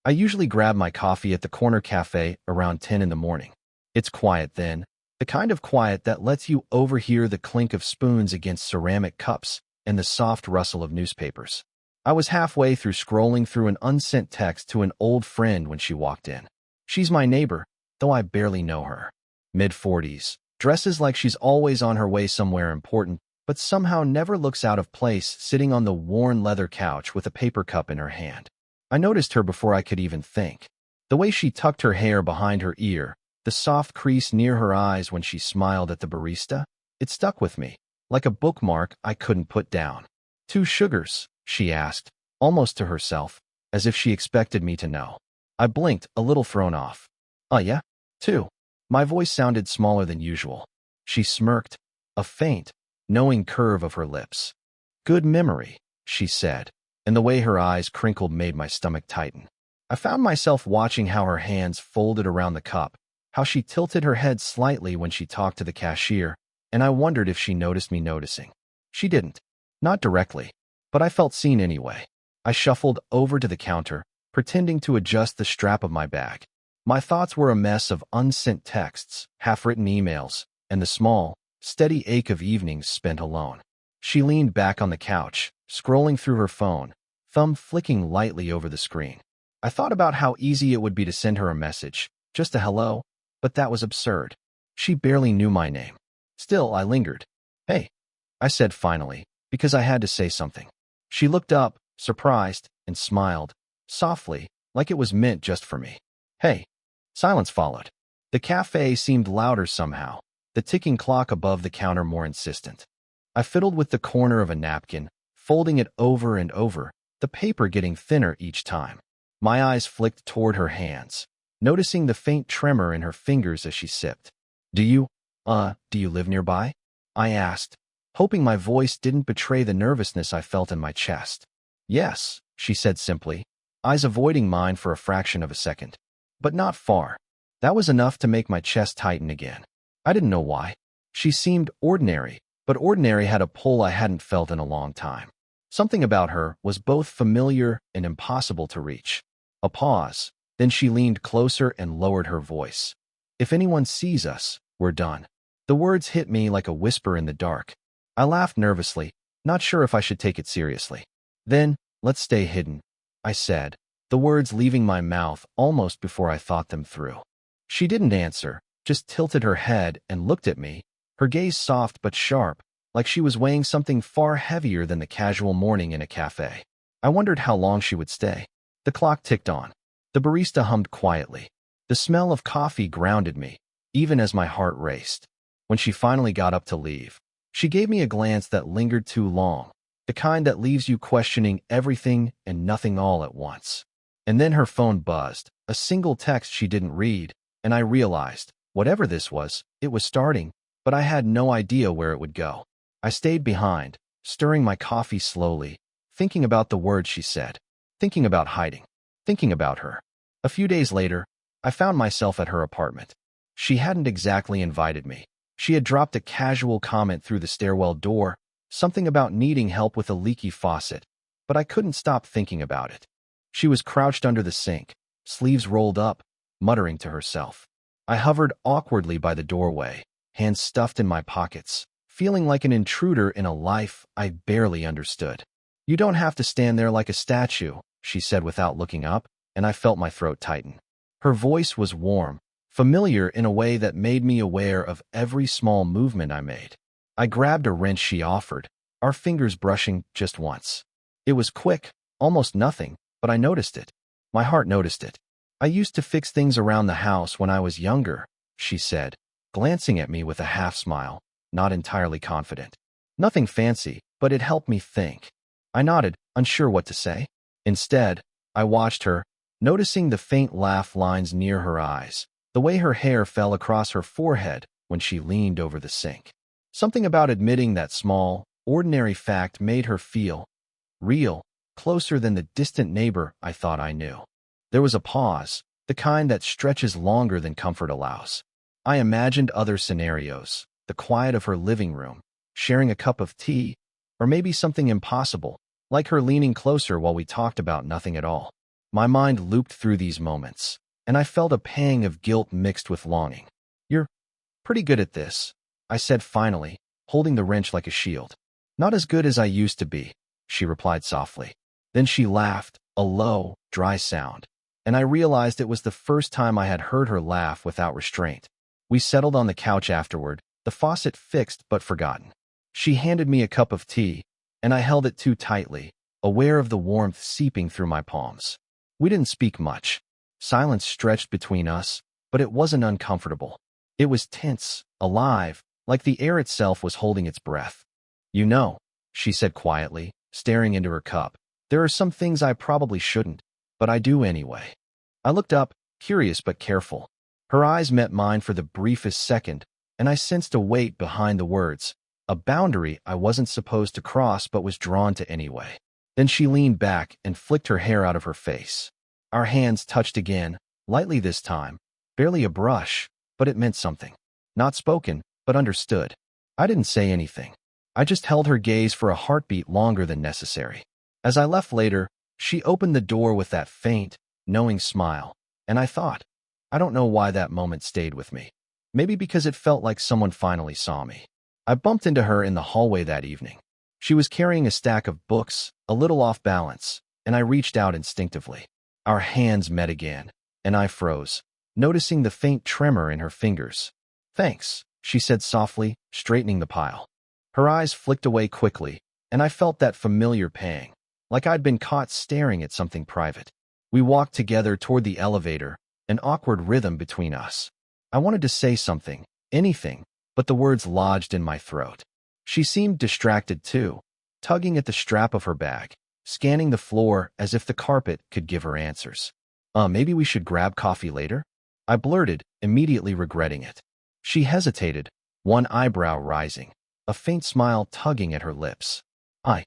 I usually grab my coffee at the corner cafe around 10 in the morning. It's quiet then, the kind of quiet that lets you overhear the clink of spoons against ceramic cups and the soft rustle of newspapers. I was halfway through scrolling through an unsent text to an old friend when she walked in. She's my neighbor, though I barely know her. Mid-40s, dresses like she's always on her way somewhere important, but somehow never looks out of place sitting on the worn leather couch with a paper cup in her hand. I noticed her before I could even think. The way she tucked her hair behind her ear, the soft crease near her eyes when she smiled at the barista, it stuck with me, like a bookmark I couldn't put down. 2 sugars, she asked, almost to herself, as if she expected me to know. I blinked, a little thrown off. Yeah? 2. My voice sounded smaller than usual. She smirked, a faint, knowing curve of her lips. Good memory, she said, and the way her eyes crinkled made my stomach tighten. I found myself watching how her hands folded around the cup, how she tilted her head slightly when she talked to the cashier, and I wondered if she noticed me noticing. She didn't. Not directly, but I felt seen anyway. I shuffled over to the counter, pretending to adjust the strap of my bag. My thoughts were a mess of unsent texts, half-written emails, and the small, steady ache of evenings spent alone. She leaned back on the couch, scrolling through her phone, thumb flicking lightly over the screen. I thought about how easy it would be to send her a message, just a hello, but that was absurd. She barely knew my name. Still, I lingered. Hey, I said finally, because I had to say something. She looked up, surprised, and smiled, softly, like it was meant just for me. Hey. Silence followed. The cafe seemed louder somehow, the ticking clock above the counter more insistent. I fiddled with the corner of a napkin, folding it over and over, the paper getting thinner each time. My eyes flicked toward her hands, noticing the faint tremor in her fingers as she sipped. Do you live nearby? I asked, hoping my voice didn't betray the nervousness I felt in my chest. Yes, she said simply, eyes avoiding mine for a fraction of a second. But not far. That was enough to make my chest tighten again. I didn't know why. She seemed ordinary, but ordinary had a pull I hadn't felt in a long time. Something about her was both familiar and impossible to reach. A pause, then she leaned closer and lowered her voice. If anyone sees us, we're done. The words hit me like a whisper in the dark. I laughed nervously, not sure if I should take it seriously. Then, let's stay hidden, I said, the words leaving my mouth almost before I thought them through. She didn't answer, just tilted her head and looked at me, her gaze soft but sharp, like she was weighing something far heavier than the casual morning in a cafe. I wondered how long she would stay. The clock ticked on. The barista hummed quietly. The smell of coffee grounded me, even as my heart raced. When she finally got up to leave, she gave me a glance that lingered too long, the kind that leaves you questioning everything and nothing all at once. And then her phone buzzed, a single text she didn't read, and I realized, whatever this was, it was starting, but I had no idea where it would go. I stayed behind, stirring my coffee slowly, thinking about the words she said, thinking about hiding, thinking about her. A few days later, I found myself at her apartment. She hadn't exactly invited me. She had dropped a casual comment through the stairwell door, something about needing help with a leaky faucet, but I couldn't stop thinking about it. She was crouched under the sink, sleeves rolled up, muttering to herself. I hovered awkwardly by the doorway, hands stuffed in my pockets, feeling like an intruder in a life I barely understood. You don't have to stand there like a statue, she said without looking up, and I felt my throat tighten. Her voice was warm, familiar in a way that made me aware of every small movement I made. I grabbed a wrench she offered, our fingers brushing just once. It was quick, almost nothing, but I noticed it. My heart noticed it. I used to fix things around the house when I was younger, she said, glancing at me with a half-smile, not entirely confident. Nothing fancy, but it helped me think. I nodded, unsure what to say. Instead, I watched her, noticing the faint laugh lines near her eyes, the way her hair fell across her forehead when she leaned over the sink. Something about admitting that small, ordinary fact made her feel real, closer than the distant neighbor I thought I knew. There was a pause, the kind that stretches longer than comfort allows. I imagined other scenarios, the quiet of her living room, sharing a cup of tea, or maybe something impossible, like her leaning closer while we talked about nothing at all. My mind looped through these moments, and I felt a pang of guilt mixed with longing. "You're pretty good at this," I said finally, holding the wrench like a shield. "Not as good as I used to be," she replied softly. Then she laughed, a low, dry sound, and I realized it was the first time I had heard her laugh without restraint. We settled on the couch afterward, the faucet fixed but forgotten. She handed me a cup of tea, and I held it too tightly, aware of the warmth seeping through my palms. We didn't speak much. Silence stretched between us, but it wasn't uncomfortable. It was tense, alive, like the air itself was holding its breath. "You know," she said quietly, staring into her cup, "there are some things I probably shouldn't, but I do anyway." I looked up, curious but careful. Her eyes met mine for the briefest second, and I sensed a weight behind the words, a boundary I wasn't supposed to cross but was drawn to anyway. Then she leaned back and flicked her hair out of her face. Our hands touched again, lightly this time, barely a brush, but it meant something. Not spoken, but understood. I didn't say anything. I just held her gaze for a heartbeat longer than necessary. As I left later, she opened the door with that faint, knowing smile, and I thought, I don't know why that moment stayed with me. Maybe because it felt like someone finally saw me. I bumped into her in the hallway that evening. She was carrying a stack of books, a little off balance, and I reached out instinctively. Our hands met again, and I froze, noticing the faint tremor in her fingers. "Thanks," she said softly, straightening the pile. Her eyes flicked away quickly, and I felt that familiar pang, like I'd been caught staring at something private. We walked together toward the elevator, an awkward rhythm between us. I wanted to say something, anything, but the words lodged in my throat. She seemed distracted too, tugging at the strap of her bag, scanning the floor as if the carpet could give her answers. Maybe we should grab coffee later?" I blurted, immediately regretting it. She hesitated, one eyebrow rising, a faint smile tugging at her lips. I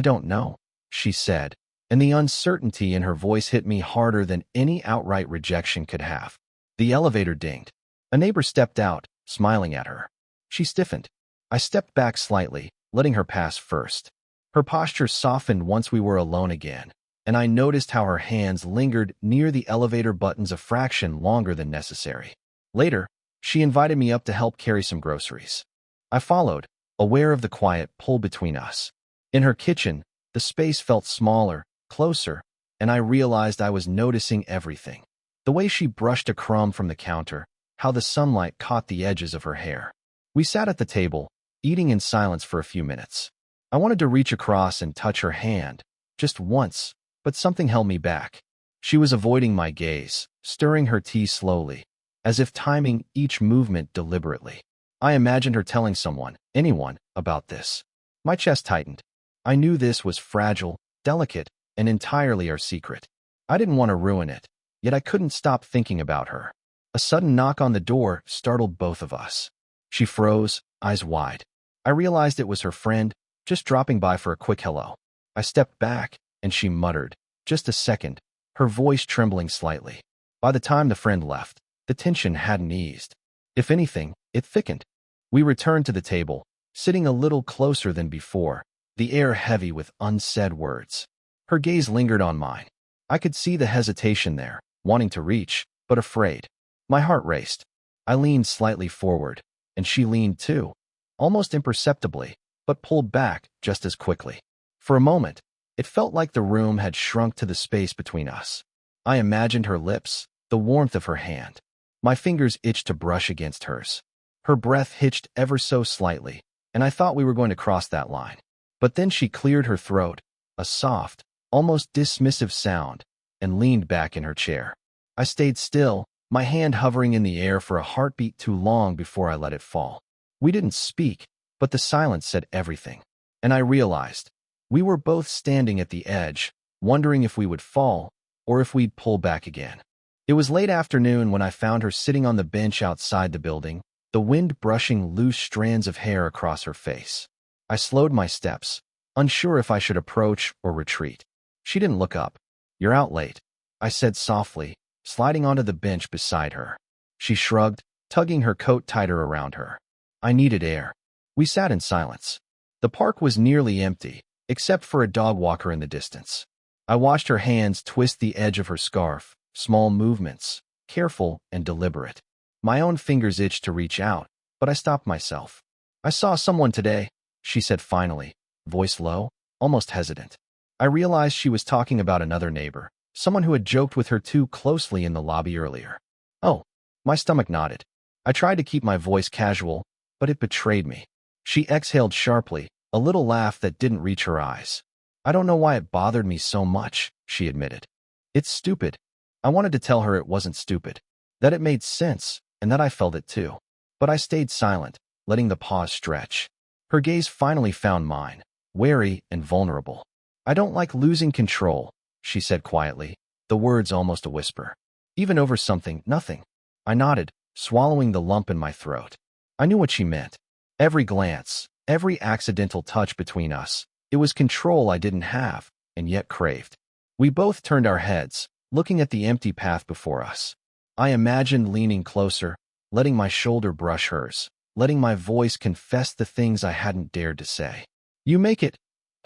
don't know," she said, and the uncertainty in her voice hit me harder than any outright rejection could have. The elevator dinged. A neighbor stepped out, smiling at her. She stiffened. I stepped back slightly, letting her pass first. Her posture softened once we were alone again, and I noticed how her hands lingered near the elevator buttons a fraction longer than necessary. Later, she invited me up to help carry some groceries. I followed, aware of the quiet pull between us. In her kitchen, the space felt smaller, closer, and I realized I was noticing everything. The way she brushed a crumb from the counter, how the sunlight caught the edges of her hair. We sat at the table, eating in silence for a few minutes. I wanted to reach across and touch her hand, just once, but something held me back. She was avoiding my gaze, stirring her tea slowly, as if timing each movement deliberately. I imagined her telling someone, anyone, about this. My chest tightened. I knew this was fragile, delicate, and entirely our secret. I didn't want to ruin it, yet I couldn't stop thinking about her. A sudden knock on the door startled both of us. She froze, eyes wide. I realized it was her friend, just dropping by for a quick hello. I stepped back, and she muttered, "Just a second," her voice trembling slightly. By the time the friend left, the tension hadn't eased. If anything, it thickened. We returned to the table, sitting a little closer than before, the air heavy with unsaid words. Her gaze lingered on mine. I could see the hesitation there, wanting to reach, but afraid. My heart raced. I leaned slightly forward, and she leaned too, almost imperceptibly, but pulled back just as quickly. For a moment, it felt like the room had shrunk to the space between us. I imagined her lips, the warmth of her hand. My fingers itched to brush against hers. Her breath hitched ever so slightly, and I thought we were going to cross that line. But then she cleared her throat, a soft, almost dismissive sound, and leaned back in her chair. I stayed still, my hand hovering in the air for a heartbeat too long before I let it fall. We didn't speak, but the silence said everything. And I realized, we were both standing at the edge, wondering if we would fall, or if we'd pull back again. It was late afternoon when I found her sitting on the bench outside the building, the wind brushing loose strands of hair across her face. I slowed my steps, unsure if I should approach or retreat. She didn't look up. "You're out late," I said softly, sliding onto the bench beside her. She shrugged, tugging her coat tighter around her. I needed air. We sat in silence. The park was nearly empty, except for a dog walker in the distance. I watched her hands twist the edge of her scarf, small movements, careful and deliberate. My own fingers itched to reach out, but I stopped myself. "I saw someone today," she said finally, voice low, almost hesitant. I realized she was talking about another neighbor, someone who had joked with her too closely in the lobby earlier. Oh, my stomach nodded. I tried to keep my voice casual, but it betrayed me. She exhaled sharply, a little laugh that didn't reach her eyes. "I don't know why it bothered me so much," she admitted. "It's stupid." I wanted to tell her it wasn't stupid, that it made sense, and that I felt it too. But I stayed silent, letting the pause stretch. Her gaze finally found mine, wary and vulnerable. "I don't like losing control," she said quietly, the words almost a whisper. "Even over something, nothing." I nodded, swallowing the lump in my throat. I knew what she meant. Every glance, every accidental touch between us, it was control I didn't have, and yet craved. We both turned our heads, looking at the empty path before us. I imagined leaning closer, letting my shoulder brush hers, letting my voice confess the things I hadn't dared to say. "You make it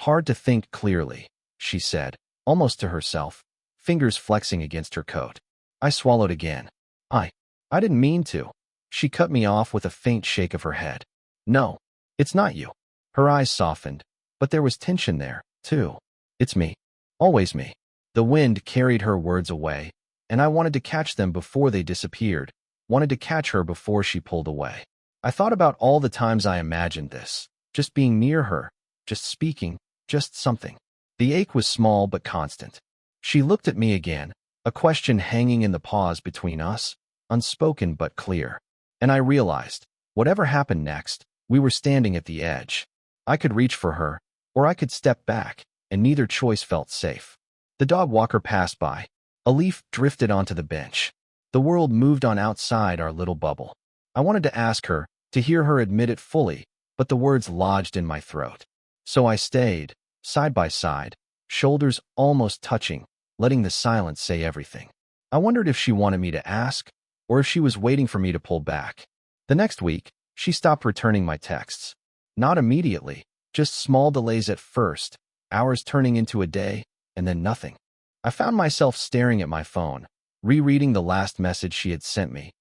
hard to think clearly," she said, almost to herself, fingers flexing against her coat. I swallowed again. I didn't mean to." She cut me off with a faint shake of her head. "No, it's not you." Her eyes softened, but there was tension there, too. "It's me. Always me." The wind carried her words away, and I wanted to catch them before they disappeared, wanted to catch her before she pulled away. I thought about all the times I imagined this, just being near her, just speaking, just something. The ache was small but constant. She looked at me again, a question hanging in the pause between us, unspoken but clear. And I realized, whatever happened next, we were standing at the edge. I could reach for her, or I could step back, and neither choice felt safe. The dog walker passed by. A leaf drifted onto the bench. The world moved on outside our little bubble. I wanted to ask her, to hear her admit it fully, but the words lodged in my throat. So I stayed, side by side, shoulders almost touching, letting the silence say everything. I wondered if she wanted me to ask, or if she was waiting for me to pull back. The next week, she stopped returning my texts. Not immediately, just small delays at first, hours turning into a day, and then nothing. I found myself staring at my phone, rereading the last message she had sent me.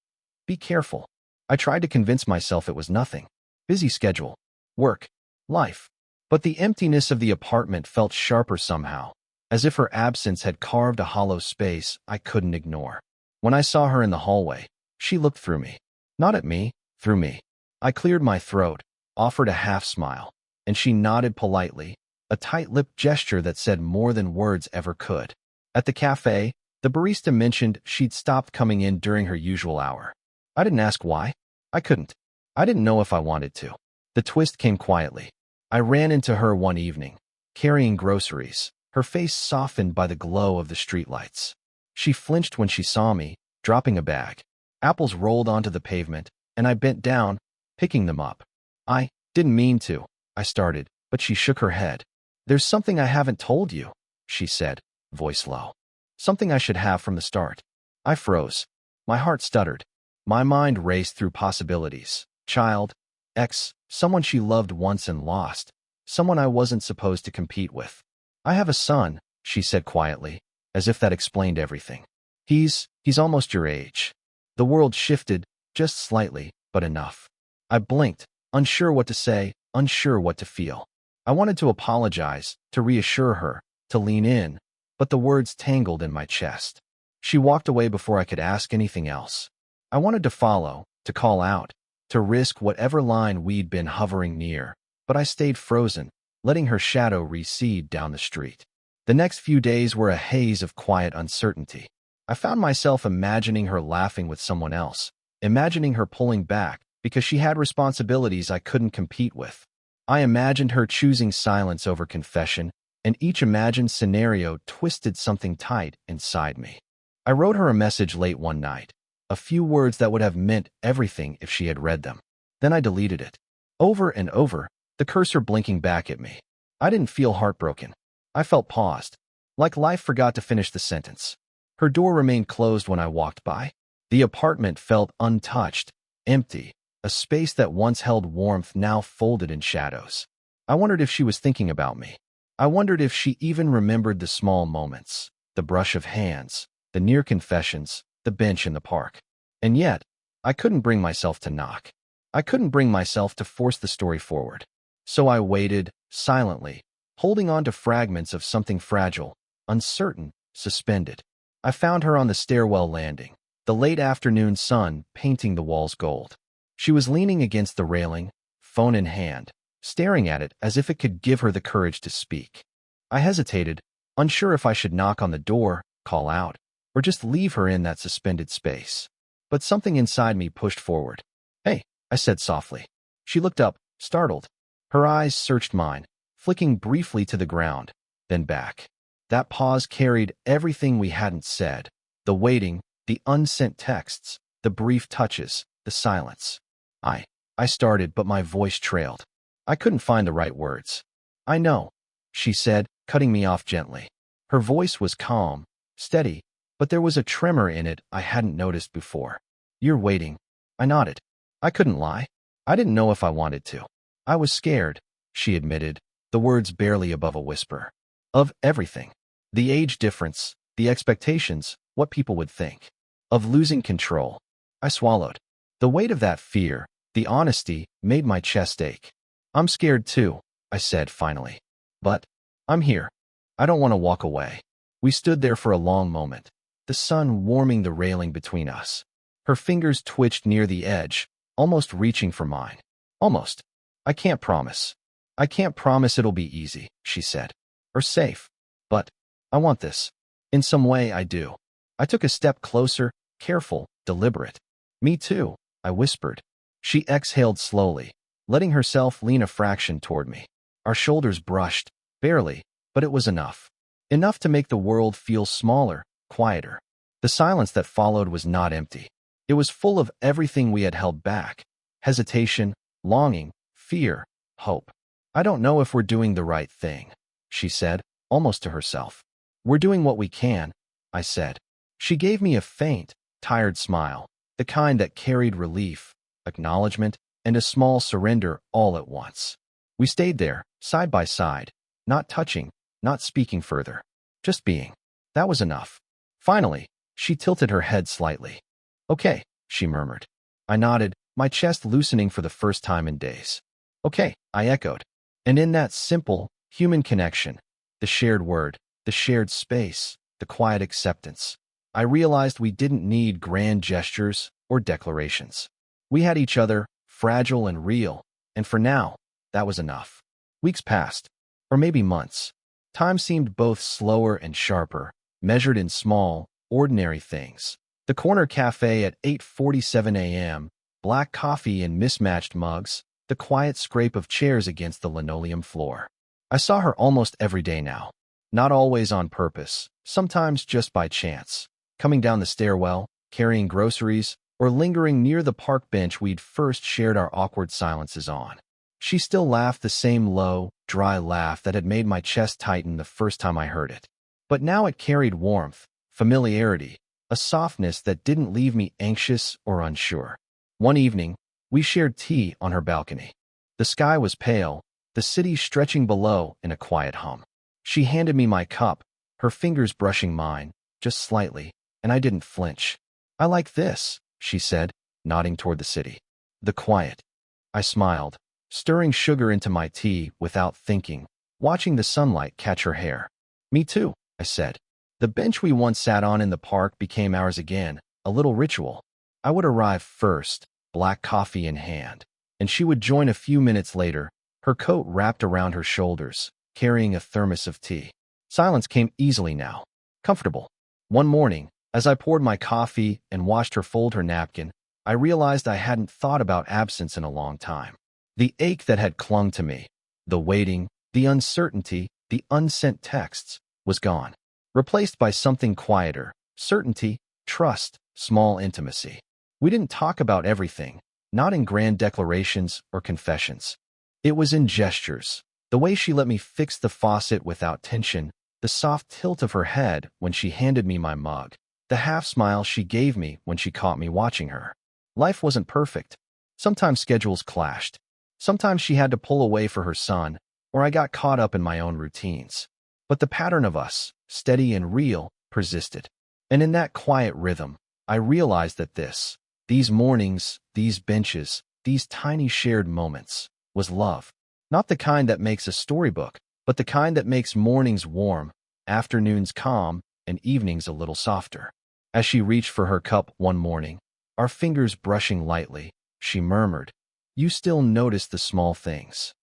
"Be careful." I tried to convince myself it was nothing. Busy schedule. Work. Life. But the emptiness of the apartment felt sharper somehow, as if her absence had carved a hollow space I couldn't ignore. When I saw her in the hallway, she looked through me. Not at me, through me. I cleared my throat, offered a half smile, and she nodded politely, a tight-lipped gesture that said more than words ever could. At the cafe, the barista mentioned she'd stopped coming in during her usual hour. I didn't ask why. I couldn't. I didn't know if I wanted to. The twist came quietly. I ran into her one evening, carrying groceries, her face softened by the glow of the streetlights. She flinched when she saw me, dropping a bag. Apples rolled onto the pavement, and I bent down, picking them up. "I didn't mean to," I started, but she shook her head. "There's something I haven't told you," she said, voice low. "Something I should have from the start." I froze. My heart stuttered. My mind raced through possibilities. Child, ex, someone she loved once and lost, someone I wasn't supposed to compete with. "I have a son," she said quietly, as if that explained everything. He's almost your age." The world shifted, just slightly, but enough. I blinked, unsure what to say, unsure what to feel. I wanted to apologize, to reassure her, to lean in, but the words tangled in my chest. She walked away before I could ask anything else. I wanted to follow, to call out, to risk whatever line we'd been hovering near, but I stayed frozen, letting her shadow recede down the street. The next few days were a haze of quiet uncertainty. I found myself imagining her laughing with someone else, imagining her pulling back because she had responsibilities I couldn't compete with. I imagined her choosing silence over confession, and each imagined scenario twisted something tight inside me. I wrote her a message late one night, a few words that would have meant everything if she had read them. Then I deleted it. Over and over, the cursor blinking back at me. I didn't feel heartbroken. I felt paused, like life forgot to finish the sentence. Her door remained closed when I walked by. The apartment felt untouched, empty, a space that once held warmth now folded in shadows. I wondered if she was thinking about me. I wondered if she even remembered the small moments, the brush of hands, the near confessions, the bench in the park. And yet, I couldn't bring myself to knock. I couldn't bring myself to force the story forward. So I waited, silently, holding on to fragments of something fragile, uncertain, suspended. I found her on the stairwell landing, the late afternoon sun painting the walls gold. She was leaning against the railing, phone in hand, staring at it as if it could give her the courage to speak. I hesitated, unsure if I should knock on the door, call out, or just leave her in that suspended space. But something inside me pushed forward. "Hey," I said softly. She looked up, startled. Her eyes searched mine, flicking briefly to the ground, then back. That pause carried everything we hadn't said. The waiting, the unsent texts, the brief touches, the silence. I started, but my voice trailed. I couldn't find the right words. "I know," she said, cutting me off gently. Her voice was calm, steady, but there was a tremor in it I hadn't noticed before. "You're waiting." I nodded. I couldn't lie. I didn't know if I wanted to. I was scared, she admitted, the words barely above a whisper. Of everything. The age difference, the expectations, what people would think. Of losing control. I swallowed. The weight of that fear, the honesty, made my chest ache. "I'm scared too," I said finally. "But I'm here. I don't want to walk away." We stood there for a long moment, the sun warming the railing between us. Her fingers twitched near the edge, almost reaching for mine. Almost. "I can't promise. I can't promise it'll be easy," she said. "Or safe. But I want this. In some way, I do." I took a step closer, careful, deliberate. "Me too," I whispered. She exhaled slowly, letting herself lean a fraction toward me. Our shoulders brushed, barely, but it was enough. Enough to make the world feel smaller, quieter. The silence that followed was not empty. It was full of everything we had held back. Hesitation, longing, fear, hope. "I don't know if we're doing the right thing," she said, almost to herself. "We're doing what we can," I said. She gave me a faint, tired smile, the kind that carried relief, acknowledgement, and a small surrender all at once. We stayed there, side by side, not touching, not speaking further, just being. That was enough. Finally, she tilted her head slightly. "Okay," she murmured. I nodded, my chest loosening for the first time in days. "Okay," I echoed. And in that simple, human connection, the shared word, the shared space, the quiet acceptance, I realized we didn't need grand gestures or declarations. We had each other, fragile and real, and for now, that was enough. Weeks passed, or maybe months. Time seemed both slower and sharper, measured in small, ordinary things. The corner cafe at 8:47 a.m., black coffee in mismatched mugs, the quiet scrape of chairs against the linoleum floor. I saw her almost every day now. Not always on purpose, sometimes just by chance. Coming down the stairwell, carrying groceries, or lingering near the park bench we'd first shared our awkward silences on. She still laughed the same low, dry laugh that had made my chest tighten the first time I heard it. But now it carried warmth, familiarity, a softness that didn't leave me anxious or unsure. One evening, we shared tea on her balcony. The sky was pale, the city stretching below in a quiet hum. She handed me my cup, her fingers brushing mine, just slightly, and I didn't flinch. "I like this," she said, nodding toward the city. "The quiet." I smiled, stirring sugar into my tea without thinking, watching the sunlight catch her hair. "Me too," I said. The bench we once sat on in the park became ours again, a little ritual. I would arrive first, black coffee in hand, and she would join a few minutes later, her coat wrapped around her shoulders, carrying a thermos of tea. Silence came easily now, comfortable. One morning, as I poured my coffee and watched her fold her napkin, I realized I hadn't thought about absence in a long time. The ache that had clung to me, the waiting, the uncertainty, the unsent texts, was gone, replaced by something quieter, certainty, trust, small intimacy. We didn't talk about everything, not in grand declarations or confessions. It was in gestures, the way she let me fix the faucet without tension, the soft tilt of her head when she handed me my mug, the half-smile she gave me when she caught me watching her. Life wasn't perfect. Sometimes schedules clashed. Sometimes she had to pull away for her son, or I got caught up in my own routines. But the pattern of us, steady and real, persisted. And in that quiet rhythm, I realized that these mornings, these benches, these tiny shared moments, was love. Not the kind that makes a storybook, but the kind that makes mornings warm, afternoons calm, and evenings a little softer. As she reached for her cup one morning, our fingers brushing lightly, she murmured, "You still notice the small things."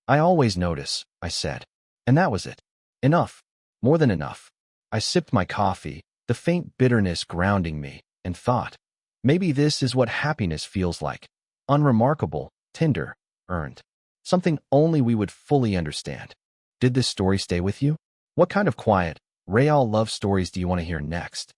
"I always notice," I said. And that was it. Enough. More than enough. I sipped my coffee, the faint bitterness grounding me, and thought, maybe this is what happiness feels like. Unremarkable, tender, earned. Something only we would fully understand. Did this story stay with you? What kind of quiet, real love stories do you want to hear next?